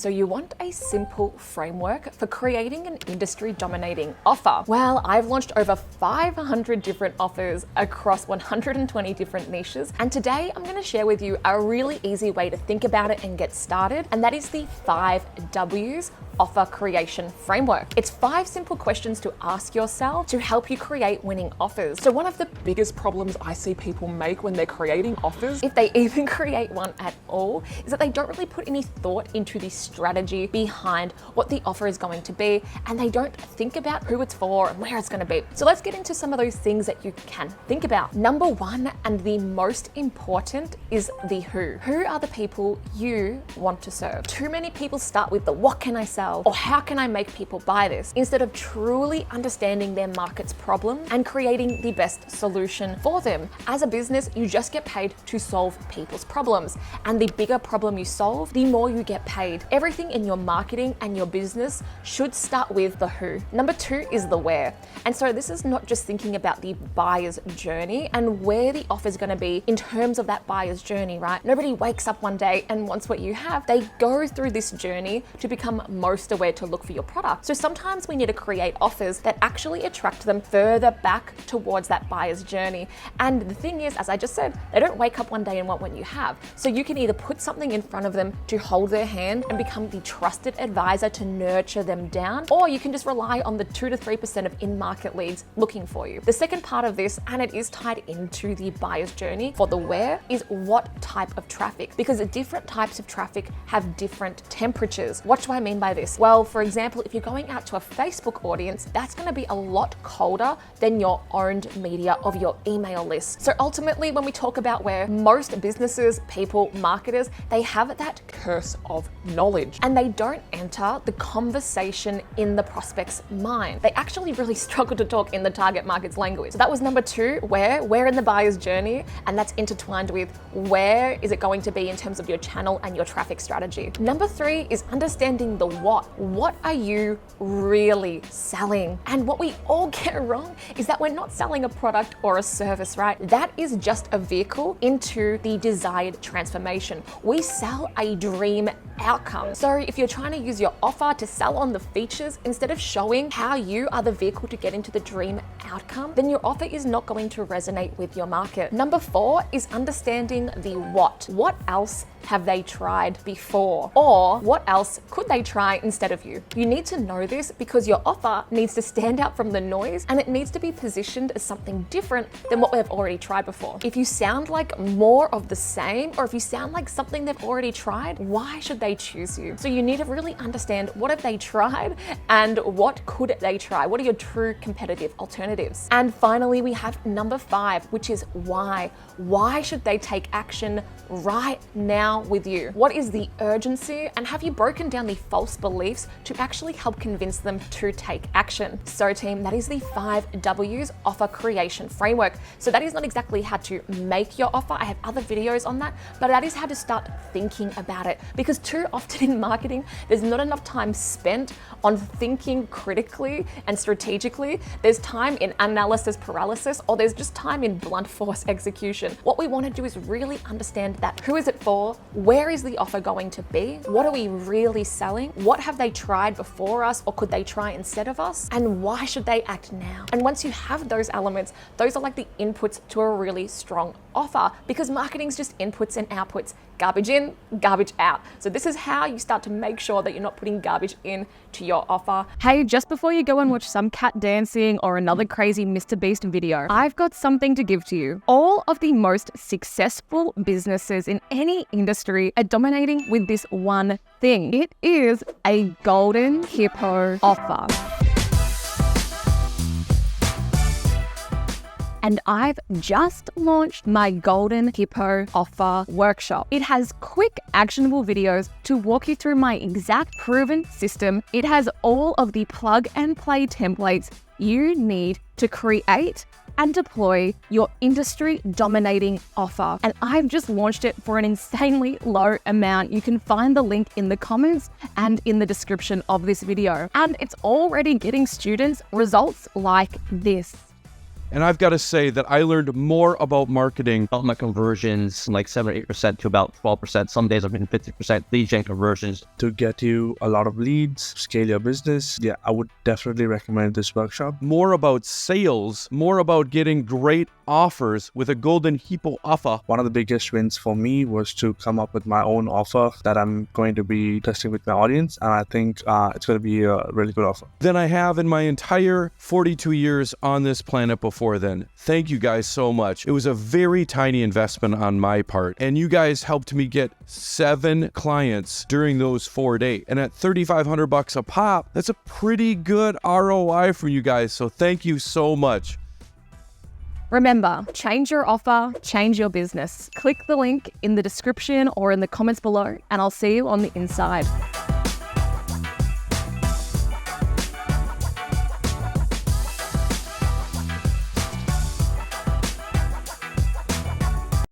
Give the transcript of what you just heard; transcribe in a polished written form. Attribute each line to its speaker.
Speaker 1: So you want a simple framework for creating an industry dominating offer. Well, I've launched over 500 different offers across 120 different niches. And today I'm going to share with you a really easy way to think about it and get started. And that is the 5 W's offer creation framework. It's 5 simple questions to ask yourself to help you create winning offers.
Speaker 2: So one of the biggest problems I see people make when they're creating offers,
Speaker 1: if they even create one at all, is that they don't really put any thought into the strategy behind what the offer is going to be, and they don't think about who it's for and where it's going to be. So let's get into some of those things that you can think about. Number 1, and the most important, is the who. Who are the people you want to serve? Too many people start with the what can I sell, or how can I make people buy this, instead of truly understanding their market's problem and creating the best solution for them. As a business, you just get paid to solve people's problems, and the bigger problem you solve, the more you get paid. Everything in your marketing and your business should start with the who. Number 2 is the where. And so this is not just thinking about the buyer's journey and where the offer is going to be in terms of that buyer's journey, right? Nobody wakes up one day and wants what you have. They go through this journey to become most aware to look for your product. So sometimes we need to create offers that actually attract them further back towards that buyer's journey. And the thing is, as I just said, they don't wake up one day and want what you have. So you can either put something in front of them to hold their hand and become the trusted advisor to nurture them down, or you can just rely on the 2 to 3% of in-market leads looking for you. The second part of this, and it is tied into the buyer's journey for the where, is what type of traffic, because the different types of traffic have different temperatures. What do I mean by this? Well, for example, if you're going out to a Facebook audience, that's going to be a lot colder than your owned media of your email list. So ultimately, when we talk about where, most businesses, people, marketers, they have that
Speaker 2: curse of knowledge.
Speaker 1: and they don't enter the conversation in the prospect's mind. They actually really struggle to talk in the target market's language. So that was number 2, where in the buyer's journey, and that's intertwined with where is it going to be in terms of your channel and your traffic strategy. Number 3 is understanding the what. What are you really selling? And what we all get wrong is that we're not selling a product or a service, right? That is just a vehicle into the desired transformation. We sell a dream outcome. So if you're trying to use your offer to sell on the features instead of showing how you are the vehicle to get into the dream outcome, then your offer is not going to resonate with your market. Number 4 is understanding the what. What else have they tried before? Or what else could they try instead of you? You need to know this because your offer needs to stand out from the noise, and it needs to be positioned as something different than what they've already tried before. If you sound like more of the same, or if you sound like something they've already tried, why should they choose you? So you need to really understand, what have they tried and what could they try? What are your true competitive alternatives? And finally, we have number 5, which is why. Why should they take action right now with you? What is the urgency? And have you broken down the false beliefs to actually help convince them to take action? So team, that is the 5 W's offer creation framework. So that is not exactly how to make your offer. I have other videos on that, but that is how to start thinking about it. Because too often in marketing, there's not enough time spent on thinking critically and strategically. There's time in analysis paralysis, or there's just time in blunt force execution. What we want to do is really understand that. Who is it for? Where is the offer going to be? What are we really selling? What have they tried before us, or could they try instead of us? And why should they act now? And once you have those elements, those are like the inputs to a really strong offer, because marketing is just inputs and outputs. Garbage in, garbage out. So this is how you start to make sure that you're not putting garbage in to your offer.
Speaker 3: Hey, just before you go and watch some cat dancing or another crazy Mr. Beast video, I've got something to give to you. All of the most successful businesses in any industry are dominating with this one thing. It is a golden hippo offer. And I've just launched my Golden Hippo Offer Workshop. It has quick, actionable videos to walk you through my exact proven system. It has all of the plug and play templates you need to create and deploy your industry dominating offer. And I've just launched it for an insanely low amount. You can find the link in the comments and in the description of this video. And it's already getting students results like this.
Speaker 4: And I've got to say that I learned more about marketing.
Speaker 5: About my conversions from like 7 or 8% to about 12%. Some days I'm hitting 50% lead gen conversions.
Speaker 6: To get you a lot of leads, scale your business, yeah, I would definitely recommend this workshop.
Speaker 4: More about sales, more about getting great offers with a golden hippo offer.
Speaker 6: One of the biggest wins for me was to come up with my own offer that I'm going to be testing with my audience, and I think it's going to be a really good offer
Speaker 4: than I have in my entire 42 years on this planet before then. Thank you guys so much. It was a very tiny investment on my part, and you guys helped me get 7 clients during those 4 days. And at $3,500 a pop, that's a pretty good ROI for you guys. So thank you so much.
Speaker 3: Remember, change your offer, change your business. Click the link in the description or in the comments below, and I'll see you on the inside.